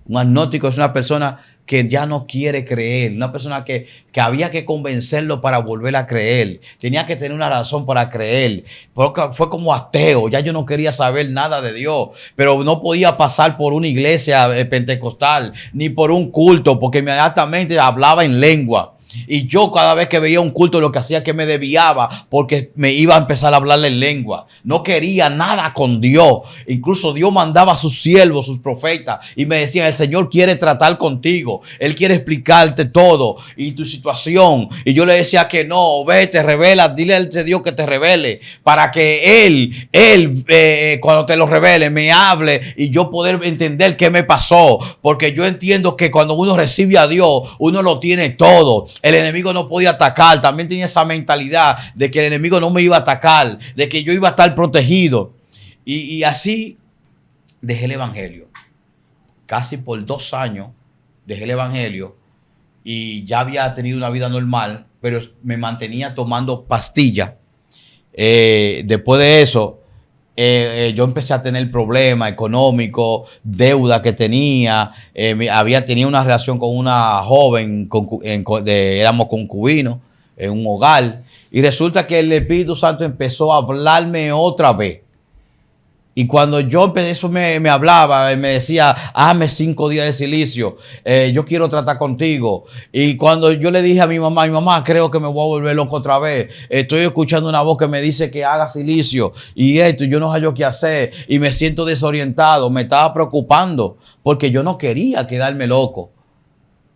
Un agnóstico es una persona que ya no quiere creer, una persona que había que convencerlo para volver a creer. Tenía que tener una razón para creer. Fue como ateo, ya yo no quería saber nada de Dios, pero no podía pasar por una iglesia pentecostal ni por un culto porque inmediatamente hablaba en lengua. Y yo cada vez que veía un culto lo que hacía es que me desviaba porque me iba a empezar a hablarle en lengua. No quería nada con Dios. Incluso Dios mandaba a sus siervos, sus profetas, y me decían, el Señor quiere tratar contigo. Él quiere explicarte todo y tu situación. Y yo le decía que no, vete, revela, dile a ese Dios que te revele para que Él cuando te lo revele, me hable y yo poder entender qué me pasó. Porque yo entiendo que cuando uno recibe a Dios, uno lo tiene todo. El enemigo no podía atacar. También tenía esa mentalidad de que el enemigo no me iba a atacar, de que yo iba a estar protegido. Y así dejé el evangelio. Casi por 2 años dejé el evangelio y ya había tenido una vida normal, pero me mantenía tomando pastillas. Después de eso, yo empecé a tener problemas económicos, deuda que tenía. Había tenido una relación con una joven, éramos concubinos en un hogar. Y resulta que el Espíritu Santo empezó a hablarme otra vez. Y cuando yo empecé, eso me hablaba, me decía, hazme 5 días de silicio, yo quiero tratar contigo. Y cuando yo le dije a mi mamá, creo que me voy a volver loco otra vez. Estoy escuchando una voz que me dice que haga silicio y esto, y yo no sé qué hacer y me siento desorientado. Me estaba preocupando porque yo no quería quedarme loco.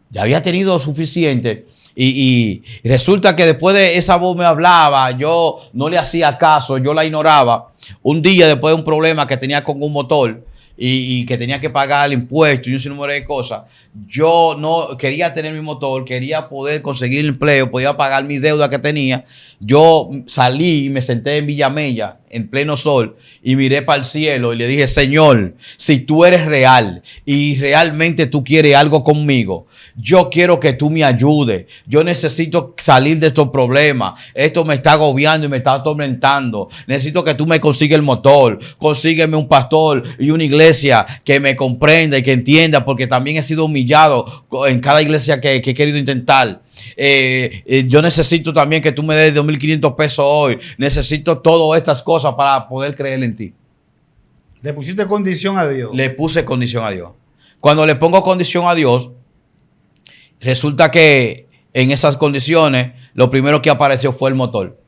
Ya había tenido suficiente. Y resulta que después de esa voz me hablaba, yo no le hacía caso, yo la ignoraba. Un día, después de un problema que tenía con un motor y que tenía que pagar el impuesto y un sinnúmero de cosas, yo no quería tener mi motor, quería poder conseguir empleo, podía pagar mi deuda que tenía. Yo salí y me senté en Villamella, en pleno sol, y miré para el cielo y le dije, Señor, si tú eres real y realmente tú quieres algo conmigo, yo quiero que tú me ayudes. Yo necesito salir de estos problemas. Esto me está agobiando y me está atormentando. Necesito que tú me consigas el motor. Consígueme un pastor y una iglesia que me comprenda y que entienda, porque también he sido humillado en cada iglesia que he querido intentar. Yo necesito también que tú me des 2.500 pesos hoy. Necesito todas estas cosas para poder creer en ti. Le pusiste condición a Dios. Le puse condición a Dios. Cuando le pongo condición a Dios, resulta que en esas condiciones, lo primero que apareció fue el motor.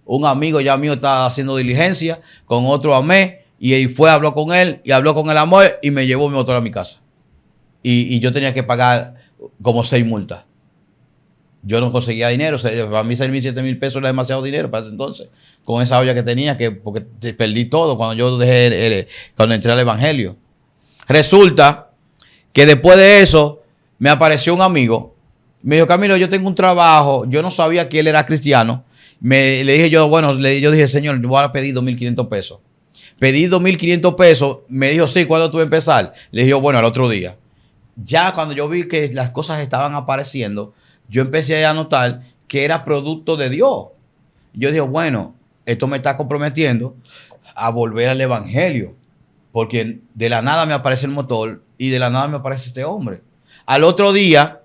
Un amigo ya mío estaba haciendo diligencia con otro amé y él fue, habló con él y habló con el amor y me llevó mi motor a mi casa. Y yo tenía que pagar como 6 multas. Yo no conseguía dinero. O sea, para mí 6.000, 7.000 pesos era demasiado dinero para ese entonces. Con esa olla que tenía, porque perdí todo cuando yo cuando entré al evangelio. Resulta que después de eso me apareció un amigo. Me dijo, Camilo, yo tengo un trabajo. Yo no sabía que él era cristiano. Le dije yo, bueno, yo dije, señor, voy a pedir 2.500 pesos. Pedí 2.500 pesos. Me dijo, sí, ¿cuándo tú vas a empezar? Le dije yo, bueno, al otro día. Ya cuando yo vi que las cosas estaban apareciendo, yo empecé a notar que era producto de Dios. Yo dije, bueno, esto me está comprometiendo a volver al evangelio. Porque de la nada me aparece el motor y de la nada me aparece este hombre. Al otro día,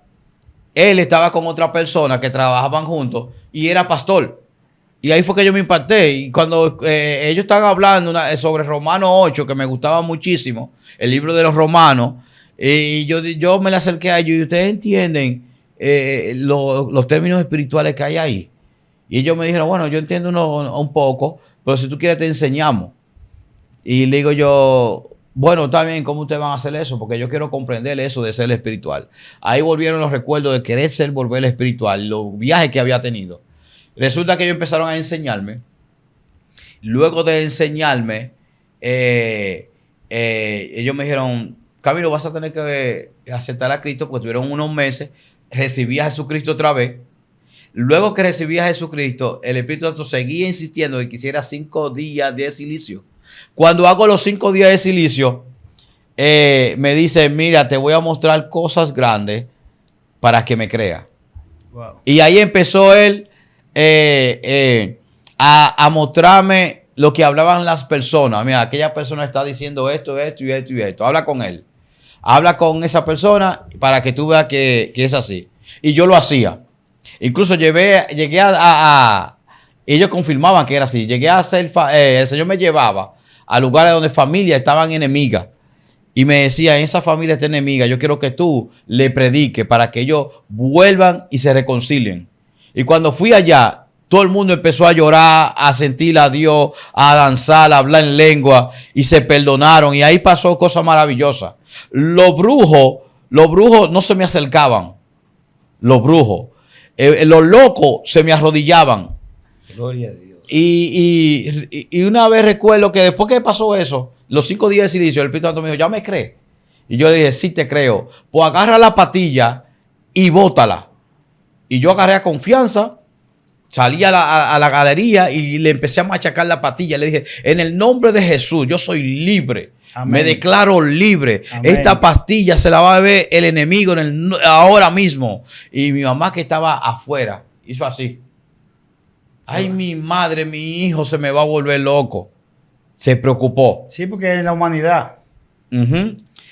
él estaba con otra persona que trabajaban juntos y era pastor. Y ahí fue que yo me impacté. Y cuando ellos estaban hablando sobre Romanos 8, que me gustaba muchísimo, el libro de los Romanos, y yo me le acerqué a ellos y ustedes entienden los términos espirituales que hay ahí. Y ellos me dijeron, bueno, yo entiendo un poco, pero si tú quieres te enseñamos. Y le digo yo, bueno, está bien, ¿cómo ustedes van a hacer eso? Porque yo quiero comprender eso de ser espiritual. Ahí volvieron los recuerdos de querer volver espiritual, los viajes que había tenido. Resulta que ellos empezaron a enseñarme. Luego de enseñarme, ellos me dijeron, Camilo, vas a tener que aceptar a Cristo porque tuvieron unos meses, recibí a Jesucristo otra vez. Luego que recibí a Jesucristo, el Espíritu Santo seguía insistiendo que quisiera 5 días de silicio. Cuando hago los 5 días de silicio, me dice, mira, te voy a mostrar cosas grandes para que me crea. Wow. Y ahí empezó él a mostrarme lo que hablaban las personas. Mira, aquella persona está diciendo esto, esto y esto y esto. Habla con él. Habla con esa persona para que tú veas que es así. Y yo lo hacía. Incluso llegué ellos confirmaban que era así. Llegué a hacer, el Señor me llevaba a lugares donde familias estaban enemigas. Y me decía, esa familia está enemiga, yo quiero que tú le prediques para que ellos vuelvan y se reconcilien. Y cuando fui allá, todo el mundo empezó a llorar, a sentir a Dios, a danzar, a hablar en lengua y se perdonaron. Y ahí pasó cosas maravillosas. Los brujos no se me acercaban. Los brujos. Los locos se me arrodillaban. Gloria a Dios. Y una vez recuerdo que después que pasó eso, los 5 días de silicio, el Espíritu Santo me dijo, ¿ya me crees? Y yo le dije, sí te creo. Pues agarra la patilla y bótala. Y yo agarré a confianza, salí a la galería y le empecé a machacar la patilla. Le dije, en el nombre de Jesús, yo soy libre. Amén. Me declaro libre. Amén. Esta pastilla se la va a beber el enemigo ahora mismo. Y mi mamá que estaba afuera hizo así. Ay, mi madre, mi hijo se me va a volver loco. Se preocupó. Sí, porque en la humanidad.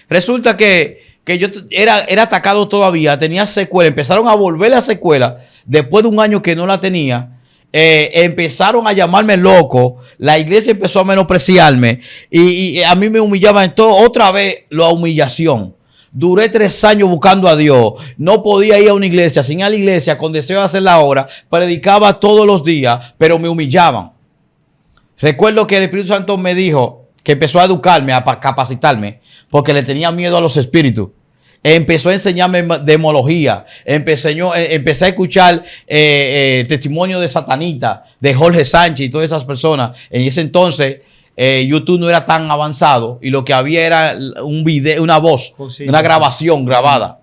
Resulta que yo era atacado todavía, tenía secuela. Empezaron a volver la secuela después de un año que no la tenía. Empezaron a llamarme loco. La iglesia empezó a menospreciarme. Y a mí me humillaban en todo. Otra vez la humillación. Duré 3 años buscando a Dios. No podía ir a una iglesia. Sin ir a la iglesia, con deseo de hacer la obra. Predicaba todos los días, pero me humillaban. Recuerdo que el Espíritu Santo me dijo que empezó a educarme, a capacitarme, porque le tenía miedo a los espíritus. Empezó a enseñarme demología. Empecé a escuchar testimonio de Satanita, de Jorge Sánchez y todas esas personas. En ese entonces, YouTube no era tan avanzado y lo que había era un video, una voz, una grabación grabada.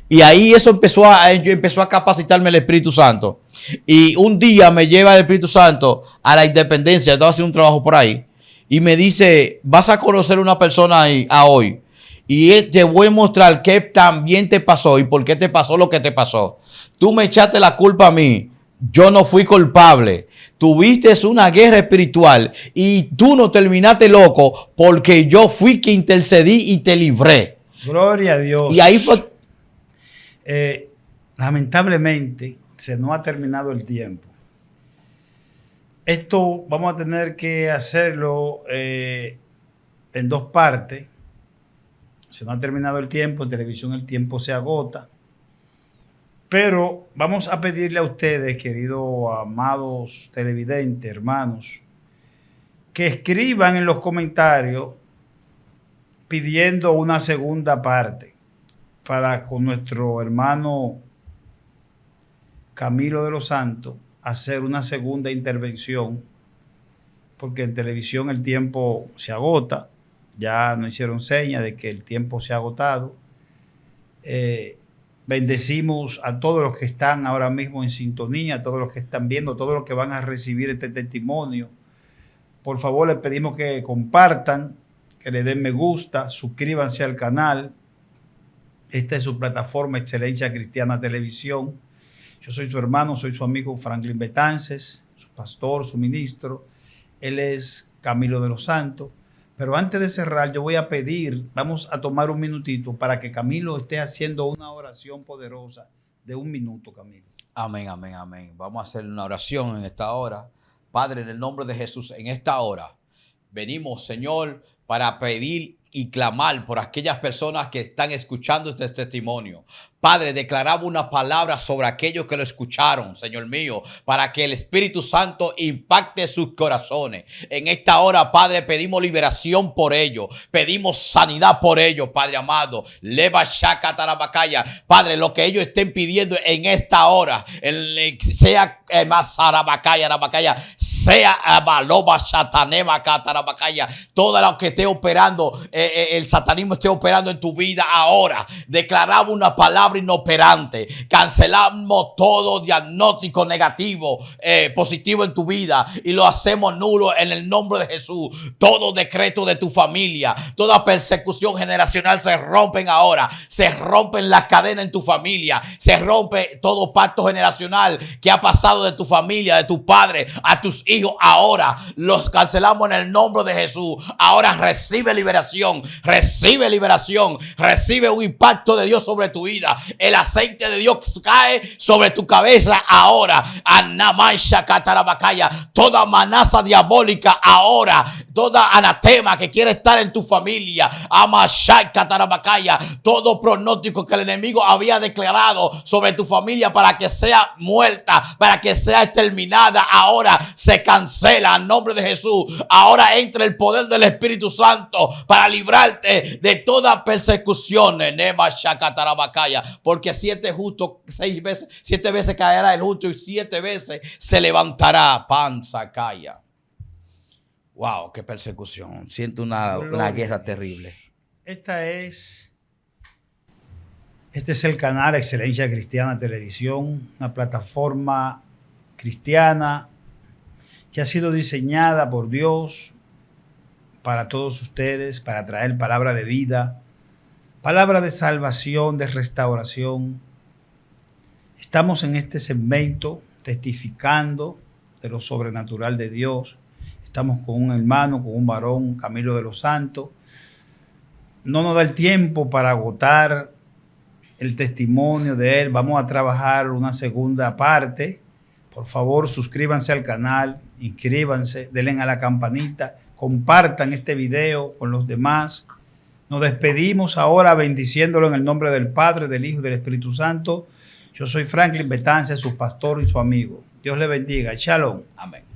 Y ahí eso empezó a capacitarme el Espíritu Santo. Y un día me lleva el Espíritu Santo a la Independencia. Yo estaba haciendo un trabajo por ahí. Y me dice, vas a conocer una persona hoy. Y te voy a mostrar qué también te pasó y por qué te pasó lo que te pasó. Tú me echaste la culpa a mí. Yo no fui culpable. Tuviste una guerra espiritual y tú no terminaste loco porque yo fui quien intercedí y te libré. Gloria a Dios. Y ahí fue... lamentablemente se nos ha terminado el tiempo. Esto vamos a tener que hacerlo en dos partes. Se nos ha terminado el tiempo, en televisión el tiempo se agota. Pero vamos a pedirle a ustedes, queridos amados televidentes, hermanos, que escriban en los comentarios pidiendo una segunda parte para con nuestro hermano Camilo de los Santos hacer una segunda intervención, porque en televisión el tiempo se agota. Ya nos hicieron señas de que el tiempo se ha agotado. Bendecimos a todos los que están ahora mismo en sintonía, a todos los que están viendo, a todos los que van a recibir este testimonio. Por favor, les pedimos que compartan, que le den me gusta, suscríbanse al canal. Esta es su plataforma Excelencia Cristiana Televisión. Yo soy su hermano, soy su amigo Franklin Betances, su pastor, su ministro. Él es Camilo de los Santos. Pero antes de cerrar, yo voy a pedir, vamos a tomar un minutito para que Camilo esté haciendo una oración poderosa de 1 minuto, Camilo. Amén, amén, amén. Vamos a hacer una oración en esta hora. Padre, en el nombre de Jesús, en esta hora, venimos, Señor, para pedir y clamar por aquellas personas que están escuchando este testimonio. Padre, declaramos una palabra sobre aquellos que lo escucharon, Señor mío, para que el Espíritu Santo impacte sus corazones. En esta hora, Padre, pedimos liberación por ellos, pedimos sanidad por ellos, Padre amado. Leva shaka tarabacaya. Padre, lo que ellos estén pidiendo en esta hora, sea más arabacaya, sea baloba shatanema catarabacaya, todo lo que esté operando, el satanismo esté operando en tu vida ahora. Declaramos una palabra inoperante. Cancelamos todo diagnóstico negativo, positivo en tu vida y lo hacemos nulo en el nombre de Jesús. Todo decreto de tu familia, toda persecución generacional se rompen ahora. Se rompen las cadenas en tu familia. Se rompe todo pacto generacional que ha pasado de tu familia, de tu padre a tus hijos. Ahora los cancelamos en el nombre de Jesús. Ahora recibe liberación, recibe un impacto de Dios sobre tu vida. El aceite de Dios cae sobre tu cabeza ahora. Anamaisha catarabacaya. Toda amenaza diabólica ahora. Toda anatema que quiere estar en tu familia. Amashai catarabacaya. Todo pronóstico que el enemigo había declarado sobre tu familia para que sea muerta, para que sea exterminada, ahora se cancela en nombre de Jesús. Ahora entra el poder del Espíritu Santo para librarte de toda persecución. Enema shakatarabacaya. Porque 7 veces caerá el justo y 7 veces se levantará. Panza calla. Wow, qué persecución. Siento una guerra terrible. Este es el canal Excelencia Cristiana Televisión, una plataforma cristiana que ha sido diseñada por Dios para todos ustedes, para traer palabra de vida, palabra de salvación, de restauración. Estamos en este segmento testificando de lo sobrenatural de Dios. Estamos con un hermano, con un varón, Camilo de los Santos. No nos da el tiempo para agotar el testimonio de él. Vamos a trabajar una segunda parte. Por favor, suscríbanse al canal, inscríbanse, denle a la campanita, compartan este video con los demás. Nos despedimos ahora bendiciéndolo en el nombre del Padre, del Hijo y del Espíritu Santo. Yo soy Franklin Betances, su pastor y su amigo. Dios le bendiga. Shalom. Amén.